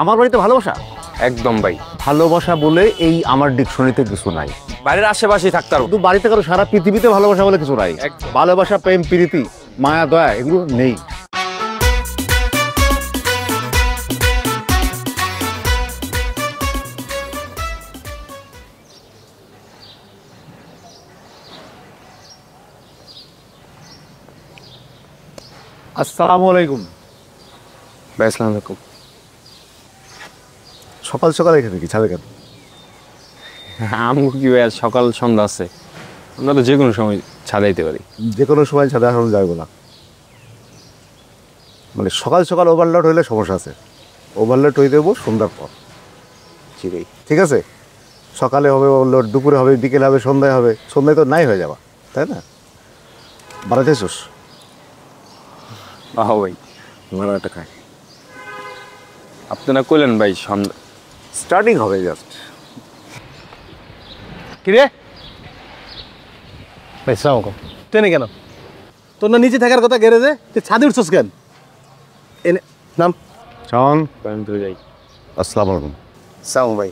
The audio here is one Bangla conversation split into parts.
আমার বাড়িতে ভালোবাসা? একদম ভাই। ভালোবাসা বলে এই আমার ডিকশনারিতে কিছু নাই। বাড়ির আশেপাশেই থাকতে পারো। শুধু বাড়িতে কারো, সারা পৃথিবীতে ভালোবাসা বলে কিছু নাই। ভালোবাসা, প্রেম, প্রীতি, মায়া, দয়া এগুলো নেই। আসসালামু আলাইকুম। ভাই আসসালামু আলাইকুম। সকাল সকাল এখানে কি ছাদে কেন? আমগো কি ভাই সকাল সন্ধ্যা আছে, আমরা তো যে কোনো সময় ছাদে যেতে পারি। যে কোনো সময় ছাদে আসানো যাবে না, মানে সকাল সকাল ওভারলোড হইলে সমস্যা আছে। ওভারলোড হয়ে দেবো সন্ধ্যার পর। ঠিক আছে, সকালে হবে ওভারলোড, দুপুরে হবে, বিকেলে হবে, সন্ধ্যায় হবে। সন্ধ্যায় তো নাই হয়ে যাবা, তাই না? বাড়াতে এসোস? বাহ ভাই, ভাড়াটা খায়। আপনারা কইলেন ভাই সন্ধ্যা স্টার্টিং হবে জাস্ট। কিরে ভাই সালাম আলাইকুম। তুই এনে কেন? তোর না নিচে থাকার কথা গ্যারেজে, তুই ছাদে উঠছস কেন? এনে নাম শোন, যাই। আসসালামু আলাইকুম। সালাম ভাই।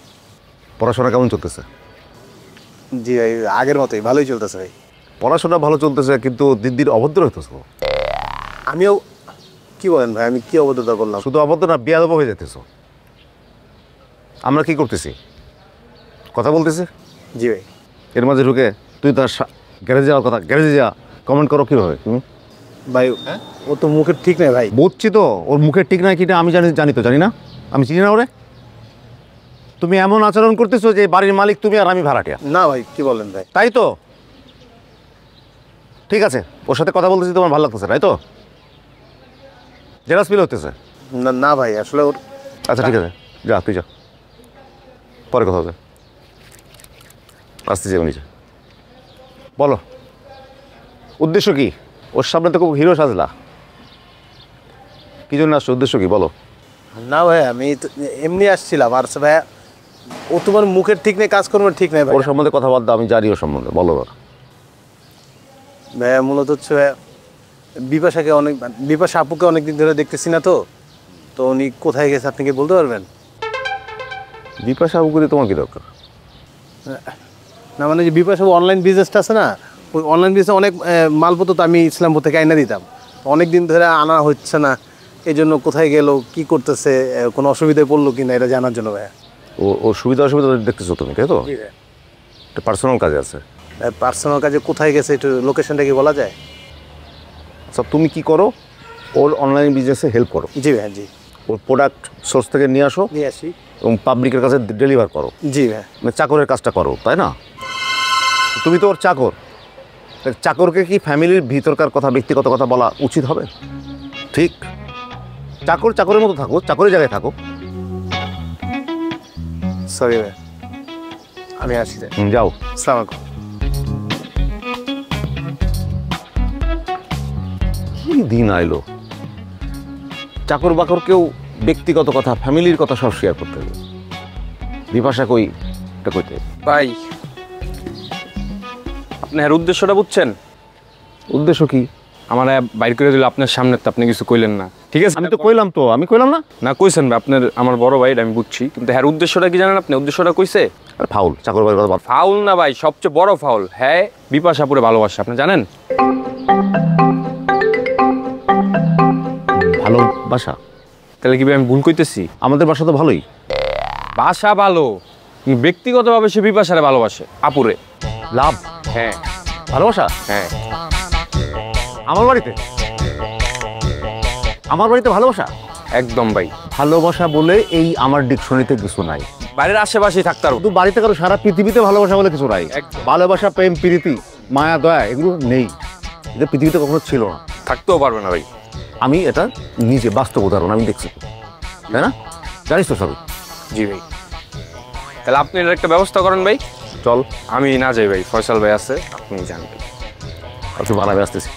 পড়াশোনা কেমন চলতেছে? জি ভাই, আগের মতোই ভালোই চলতেছে ভাই। পড়াশোনা ভালো চলতেছে, কিন্তু দিন দিন অভদ্র হইতেছ। আমিও কি বলেন ভাই, আমি কি অবদ্ধতা করলাম? শুধু অভদ্র না, বেয়াদব হয়ে যেতেছ। আমরা কি করতেছি? কথা বলতেছি। জি ভাই। এর মাঝে ঢুকে তুই তার গ্যারেজে যাওয়ার কথা, গ্যারেজে যা, কমেন্ট করো কীভাবে তুমি? ভাই ও তো মুখের ঠিক নেই ভাই। বুঝছি তো, ওর মুখের ঠিক নাই কিনা আমি জানি তো, জানি না? আমি চিনি না ওরে? তুমি এমন আচরণ করতেছো যে বাড়ির মালিক তুমি আর আমি ভাড়াটিয়া। না ভাই, কি বলেন ভাই? তাই তো, ঠিক আছে, ওর সাথে কথা বলতেছি তোমার ভালো লাগতেছে, তাই তো? জেলাস ফিল হতেছে? না না ভাই, আসলে ওর। আচ্ছা ঠিক আছে, যা তুই যা, পরে কথা হবে। আসতে যাবো নিচে। বলো উদ্দেশ্য কি? ওর সামনে তো খুব হিরো সাজলা, কি জন্য আসছো? উদ্দেশ্য কি বলো? না ভাই, আমি তো এমনি আসছিলাম। আর ভাই ও তোমার মুখের ঠিক নেই, কাজকর্ম ঠিক নেই ভাই। ওর সম্বন্ধে কথা বাদ দাও, আমি জানি ওর সম্বন্ধে, বলো। ভাইয়া মূলত হচ্ছে বিপাশা আপুকে অনেকদিন ধরে দেখতেছি না, তো উনি কোথায় গেছে আপনি কি বলতে পারবেন? বিপাশা করে তোমার কি দরকার? না মানে যে বিপাশা অনলাইন বিজনেসটা আছে না, ওই অনলাইন বিজনেসে অনেক মালপত্র তো আমি ইসলামপুর থেকে আইনা দিতাম। অনেক দিন ধরে আনা হচ্ছে না, এই জন্য কোথায় গেল, কি করতেছে, কোনো অসুবিধায় পড়লো কি না, এটা জানার জন্য ভাইয়া। ও সুবিধা অসুবিধা দেখতেছো তুমি, তাই তো? একটা পার্সোনাল কাজে আছে। পার্সোনাল কাজে কোথায় গেছে একটু লোকেশনটা কি বলা যায়? আচ্ছা তুমি কি করো? ওর অনলাইন বিজনেসে হেল্প করো। জি ভাইয়া, জি। ওর প্রোডাক্ট সোর্স থেকে নিয়ে আসো, নিয়ে আসি, এবং পাবলিকের কাছে ডেলিভার করো। জি ভাইয়া। মানে চাকরের কাজটা করো, তাই না? তুমি তো ওর চাকর, চাকরকে কি ফ্যামিলির ভিতরকার কথা, ব্যক্তিগত কথা বলা উচিত হবে? ঠিক, চাকর চাকরের মতো থাকো, চাকরের জায়গায় থাকো। সরি ভাইয়া, আমি আসি। যাও। আসসালামু আলাইকুম। কি দিন আইলো, চাকর বাকরকেও ব্যক্তিগত কথা, ফ্যামিলির কথা সব শেয়ার করতে হবে। বিপাশা কই, এটা কইতে ভাই আপনি এর উদ্দেশ্যটা বুঝছেন? উদ্দেশ্য কি? আমার বাইর করে দিল আপনার সামনে, তো আপনি কিছু কইলেন না। ঠিক আছে, আমি তো কইলাম, তো আমি কইলাম না? না কইছেন ভাই, আপনার আমার বড় ভাই, আমি বুঝছি, কিন্তু হ্যাঁ উদ্দেশ্যটা কি জানেন আপনি? উদ্দেশ্যটা কইছে ফাউল, চাকর বাকর কথা। ফাউল না ভাই, সবচেয়ে বড় ফাউল। হ্যাঁ বিপাশাপুরে ভালোবাসা, আপনি জানেন? ভালোবাসা? তাহলে কি ভাই আমি ভুল কইতেছি? আমাদের বাসা তো ভালোই। বাসা ভালো, ব্যক্তিগতভাবে সে বিপাশারে ভালোবাসে, আপুরে। লাভ? হ্যাঁ। ভালোবাসা? হ্যাঁ। আমার বাড়িতে? আমার বাড়িতে ভালোবাসা? একদম ভাই। ভালোবাসা বলে এই আমার ডিকশনারিতে কিছু নাই। বাড়ির আশেপাশেই থাকতে পারো। শুধু বাড়িতে কারো, সারা পৃথিবীতে ভালোবাসা বলে কিছু নাই। ভালোবাসা, প্রেম, প্রীতি, মায়া, দয়া এগুলো নেই। এটা পৃথিবীতে কখনো ছিল না, থাকতেও পারবে না ভাই। আমি এটা নিজে বাস্তব উদাহরণ আমি দেখছি, তাই না? জানিস তো সবই। জি ভাই, তাহলে আপনি এর একটা ব্যবস্থা করেন ভাই। চল। আমি না যাই ভাই, ফয়সাল ভাই আছে, আপনি জানবেন। আচ্ছা বানাবে আসতেছি।